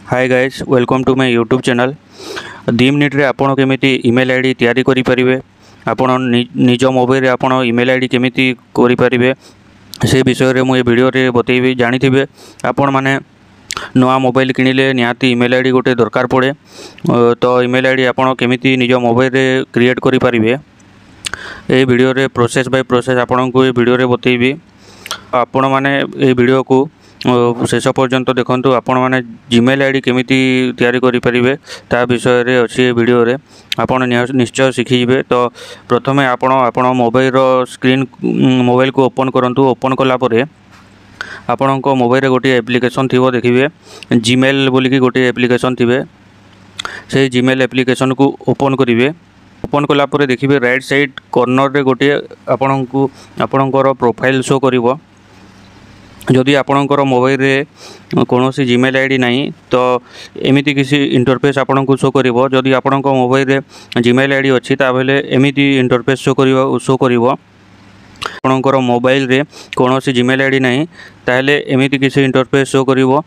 Hi guys, welcome to my YouTube channel. 2 minute रे आपण केमिति ईमेल आईडी तैयारी करि परिबे, आपण निज मोबाइल रे आपण ईमेल आईडी केमिति करि परिबे से विषय रे मु ए वीडियो रे बतैबी। जानिथिबे आपण माने नवा मोबाइल किनिले निहाती ईमेल आईडी गोटे दरकार पड़े, तो ईमेल आईडी आपण केमिति निज मोबाइल रे क्रिएट करि परिबे ए वीडियो रे प्रोसेस बाय प्रोसेस आपण को ए वीडियो रे बतैबी। आपण माने ए वीडियो को शेष पर्यंत देखंतु। आपण माने जीमेल आईडी केमिति तैयारी करि परिबे ता विषय रे अछि वीडियो रे आपण निश्चय शिखिबे। तो प्रथमे आपण मोबाइल रो स्क्रीन मोबाइल को ओपन करंतु। ओपन कला परे आपण को मोबाइल रे गोटे एप्लिकेशन थिबो, देखिबे जीमेल बोली कि गोटे एप्लिकेशन थिबे। से जीमेल एप्लिकेशन को ओपन करिवे। ओपन कला परे देखिबे राइट साइड कॉर्नर रे गोटे आपणकर प्रोफाइल शो करिवो। जदि आपणकर मोबाइल रे कोनोसी जीमेल आईडी नहीं तो एमिति किसी इंटरफेस आपन को शो करिवो। जदि आपणक मोबाइल रे जीमेल आईडी अछि ता बेले एमिति इंटरफेस शो करिवो। आपणकर मोबाइल रे कोनोसी जीमेल आईडी नहीं ताहेले एमिति किसी इंटरफेस शो करिवो।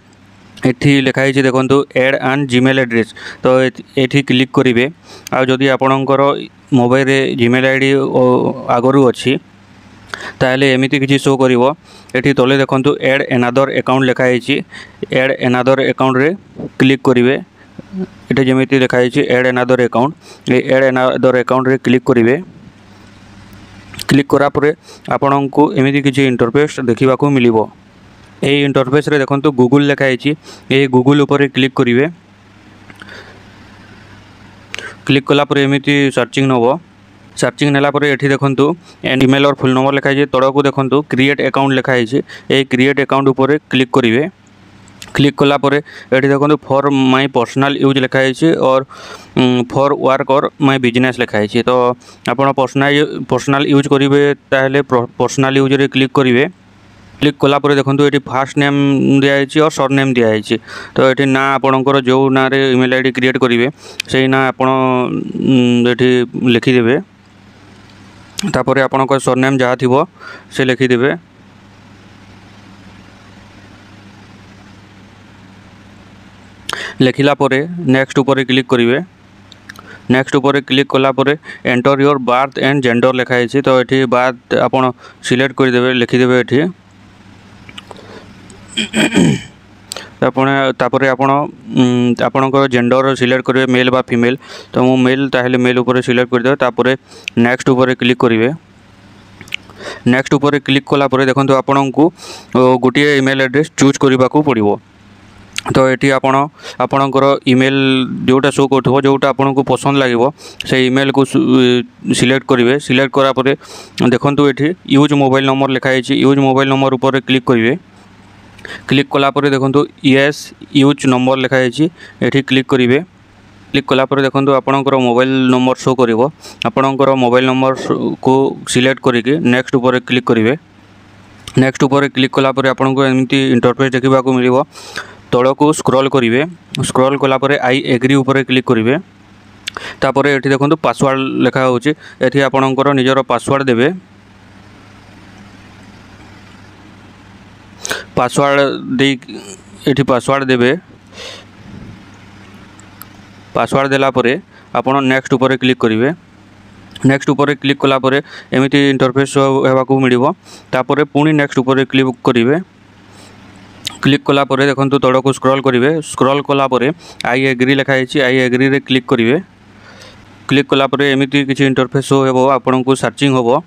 एठी लिखा है देखंतु ऐड एन जीमेल एड्रेस, तो एठी क्लिक करिवे। आ जदि आपणकर मोबाइल रे जीमेल आईडी आगरु अछि ताहले एमिति किछि शो करिवो। एठी तले देखंतु ऐड अनदर अकाउंट लिखा है। ऐड अनदर अकाउंट रे क्लिक करिवे। एठी जेमिति लिखा है add another account, add another account रे क्लिक करिवे। क्लिक करा परे आपन को एमिति किछि इंटरफेस देखिबा को मिलिबो। ए इंटरफेस रे देखंतु गूगल लिखा है। ए गूगल ऊपर क्लिक करिवे। क्लिक कला परे एमिति सर्चिंग नबो। सर्चिंग नेला परे एठी देखंतु ईमेल और फुल नंबर लिखा है। तळकु देखंतु क्रिएट अकाउंट लिखा है। ए क्रिएट अकाउंट ऊपर क्लिक करिवे। क्लिक कला परे एठी देखंतु फॉर माय पर्सनल यूज लिखा है और फॉर वर्क और माय बिजनेस लिखा है। तो आपण पर्सनल यूज करिवे ताहेले पर्सनल यूज रे क्लिक करिवे। क्लिक कला परे देखंतु एठी फर्स्ट नेम दिया है और सर नेम दिया है। तो एठी ना आपणकर जो ना रे ईमेल आईडी क्रिएट करिवे सेही ना आपण एठी लिखि देबे। तापरे आपणकर सरनेम जहाँ थिबो से लिखिदेवे। लिखिला परे नेक्स्ट ऊपर क्लिक करिवे। नेक्स्ट ऊपर क्लिक कला परे enter your birth and gender लिखा है। तो एठी बर्थ आपण सिलेक्ट कर देबे, लिखिदेवे एठी। तापरे आपणकर जेंडर सिलेक्ट करेंगे मेल बा फीमेल। तो मु मेल ताहेले मेल ऊपर सिलेक्ट कर दे। तापरे नेक्स्ट ऊपर क्लिक करिवे। नेक्स्ट ऊपर क्लिक कला परे देखंतु आपणको गोटे ईमेल एड्रेस चूज करबा को पड़िबो। तो एठी आपणकर ईमेल जोटा शो करथबो, जोटा आपणको पसंद लागिवो से ईमेल को सिलेक्ट करिवे। सिलेक्ट करा परे देखंतु एठी यूज मोबाइल नंबर लिखा है। यूज मोबाइल नंबर ऊपर क्लिक करिवे। क्लिक कला परे देखंतु यस यूज नंबर लिखा है। एठी क्लिक करिवे। क्लिक कला परे देखंतु आपणकर मोबाइल नंबर शो करिवो। आपणकर मोबाइल नंबर को सिलेक्ट करिके नेक्स्ट ऊपर क्लिक करिवे। नेक्स्ट ऊपर क्लिक कला परे आपणको एमिति इंटरफेस देखिबा को मिलिवो। तळको स्क्रॉल करिवे। स्क्रॉल कला परे आई एग्री ऊपर क्लिक करिवे। तापरे एठी देखंतु पासवर्ड लिखा होची। एठी आपणकर निजर पासवर्ड देबे। पासवर्ड दे एठी पासवर्ड देबे। पासवर्ड देला परे आपण नेक्स्ट ऊपर क्लिक करिवे। नेक्स्ट ऊपर क्लिक कला परे एमिति इंटरफेस हेबा को मिलिवो। तापरे पुनी नेक्स्ट ऊपर क्लिक करिवे। क्लिक कला परे देखंतु तळको स्क्रॉल करिवे। स्क्रॉल कला परे आई एग्री लिखा है। आई एग्री रे क्लिक करिवे। क्लिक कला परे एमिति किछि इंटरफेस हेबो। आपण को सर्चिंग हेबो।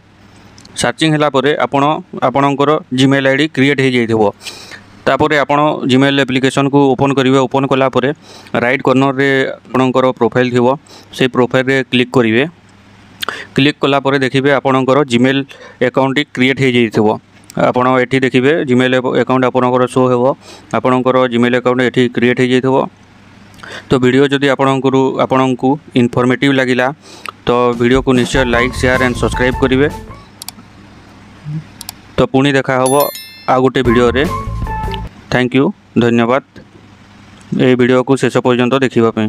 सर्चिंग हैला परे आपणकर जीमेल आईडी क्रिएट हो जाइथिबो। तापरे आपण जीमेल एप्लिकेशन को ओपन करिवे। ओपन कला परे राइट कॉर्नर रे आपणकर प्रोफाइल थिबो, से प्रोफाइल रे क्लिक करिवे। क्लिक कला परे देखिबे आपणकर जीमेल अकाउंट क्रिएट हो जाइथिबो। आपण एठी देखिबे जीमेल अकाउंट आपणकर शो हेबो। आपणकर जीमेल अकाउंट एठी क्रिएट हो जाइथिबो। तो वीडियो जदि आपणको इनफॉर्मेटिव लागिला तो वीडियो को निश्चय लाइक शेयर एंड सब्सक्राइब करिवे। तो पुणी देखा हबो आ गोटे वीडियो रे। थैंक यू, धन्यवाद ए वीडियो को शेष पर्यंत देखिबा पे।